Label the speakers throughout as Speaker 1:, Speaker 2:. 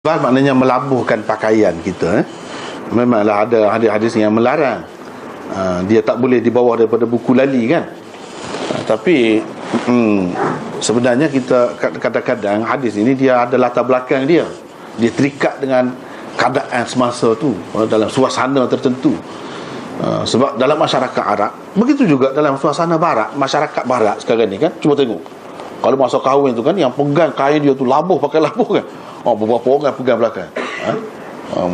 Speaker 1: Maknanya melabuhkan pakaian kita. Memanglah ada hadis-hadis yang melarang. Dia tak boleh dibawa daripada buku lali kan. Tapi sebenarnya kita kadang-kadang hadis ini dia ada latar belakang dia. Dia terikat dengan keadaan semasa tu, dalam suasana tertentu. Sebab dalam masyarakat Arab, begitu juga dalam suasana barat, masyarakat barat sekarang ni kan. Cuba tengok, kalau masa kahwin tu kan, yang pegang kain dia tu labuh, pakai labuh kan. Beberapa orang pegang belakang,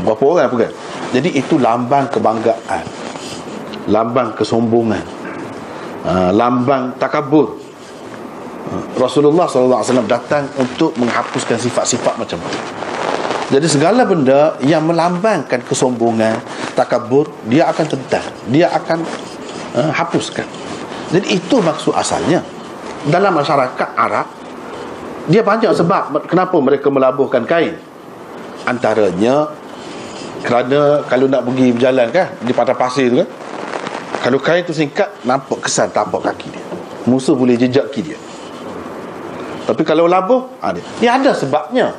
Speaker 1: beberapa orang pegang. Jadi itu lambang kebanggaan, lambang kesombongan, lambang takabur. Rasulullah SAW datang untuk menghapuskan sifat-sifat macam tu. Jadi segala benda yang melambangkan kesombongan, takabur, dia akan tentang, dia akan hapuskan. Jadi itu maksud asalnya. Dalam masyarakat Arab, dia banyak sebab kenapa mereka melabuhkan kain. Antaranya kerana kalau nak pergi berjalan kan, di padang pasir tu kan, kalau kain tu singkat, nampak kesan tapak kaki dia, musuh boleh jejak kaki dia. Tapi kalau labuh, dia ada sebabnya.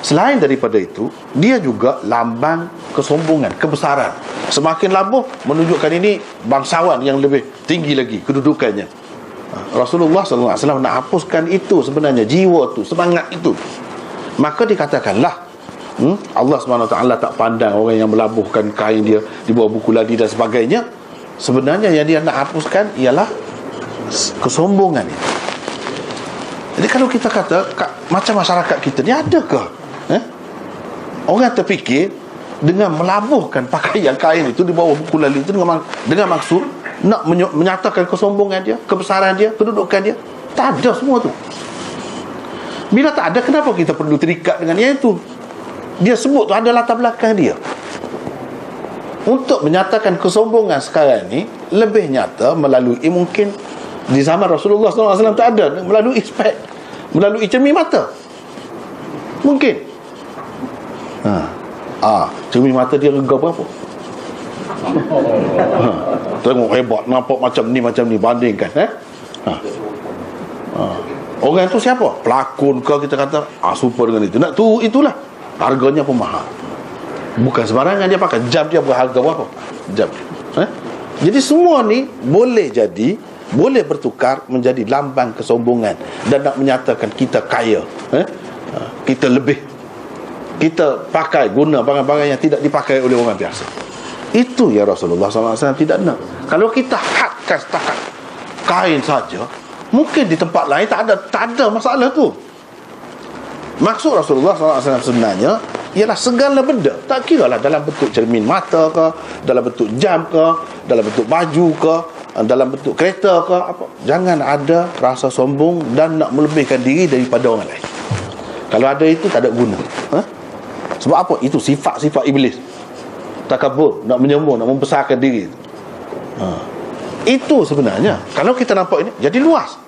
Speaker 1: Selain daripada itu, dia juga lambang kesombongan, kebesaran. Semakin labuh, menunjukkan ini bangsawan yang lebih tinggi lagi kedudukannya. Rasulullah SAW nak hapuskan itu sebenarnya, jiwa tu, semangat itu. Maka dikatakanlah Allah SWT tak pandang orang yang melabuhkan kain dia di bawah buku ladi dan sebagainya. Sebenarnya yang dia nak hapuskan ialah kesombongan itu. Jadi kalau kita kata macam masyarakat kita ni, adakah orang terfikir dengan melabuhkan pakaian kain itu di bawah buku lali itu dengan maksud nak menyatakan kesombongan dia, kebesaran dia, kedudukan dia? Tak ada semua tu. Bila tak ada, kenapa kita perlu terikat dengan yang itu? Dia sebut tu ada latar belakang dia. Untuk menyatakan kesombongan sekarang ni lebih nyata melalui, mungkin di zaman Rasulullah SAW tak ada, melalui spek, melalui cermin mata. Mungkin cermin mata dia rega berapa? Tengok hebat, nampak macam ni bandingkan. Orang tu siapa? Pelakon ke, kita kata super dengan itu. Nak tu itulah. Harganya pun mahal. Bukan sembarangan dia pakai. Jam dia berharga berapa? Jam. Jadi semua ni boleh bertukar menjadi lambang kesombongan dan nak menyatakan kita kaya, kita lebih, kita pakai, guna barang-barang yang tidak dipakai oleh orang biasa. Itu yang Rasulullah SAW tidak nak. Kalau kita hadkan setakat kain saja, mungkin di tempat lain tak ada masalah tu. Maksud Rasulullah SAW sebenarnya ialah segala benda, tak kira lah dalam bentuk cermin mata ke, dalam bentuk jam ke, dalam bentuk baju ke, dalam bentuk kereta ke, apa. Jangan ada rasa sombong dan nak melebihkan diri daripada orang lain. Kalau ada itu, tak ada guna. Sebab apa? Itu sifat-sifat iblis. Takabur, nak menyombong, nak membesarkan diri. Itu sebenarnya. Kalau kita nampak ini, jadi luas.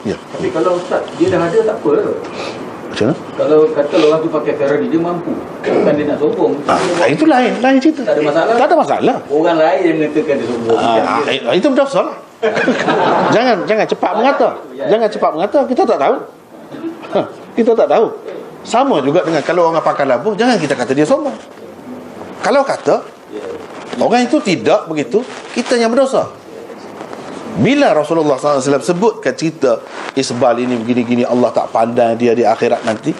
Speaker 1: Ya.
Speaker 2: Tapi kalau Ustaz, dia dah ada, tak apa.
Speaker 1: Macam mana?
Speaker 2: Kalau kata orang tu pakai Ferrari, dia mampu. Bukan dia nak sombong.
Speaker 1: Itu lain cerita.
Speaker 2: Tak ada masalah.
Speaker 1: Tak ada masalah.
Speaker 2: Orang lain yang mengatakan dia sombong.
Speaker 1: Itu berdosa lah. Jangan cepat mengata. Jangan cepat mengata. Kita tak tahu. Kita tak tahu. Sama juga dengan kalau orang pakai labuh, jangan kita kata dia sombong. Kalau kata orang itu tidak begitu, kita yang berdosa. Bila Rasulullah SAW sebutkan cerita Isbal ini begini-gini, Allah tak pandang dia di akhirat nanti,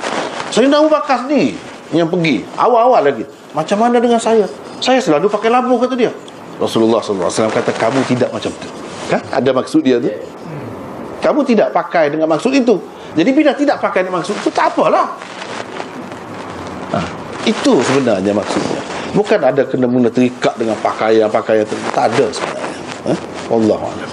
Speaker 1: Sayyidina Abu Bakar sendiri yang pergi awal-awal lagi, macam mana dengan saya selalu pakai labuh, kata dia. Rasulullah SAW kata, kamu tidak macam tu kan? Ada maksud dia tu. Kamu tidak pakai dengan maksud itu. Jadi bila tidak pakai dengan maksud itu, tak apalah. Itu sebenarnya maksudnya. Bukan ada kena-mena terikat dengan pakaian-pakaian. Tak ada sebenarnya. Wallahu a'lam.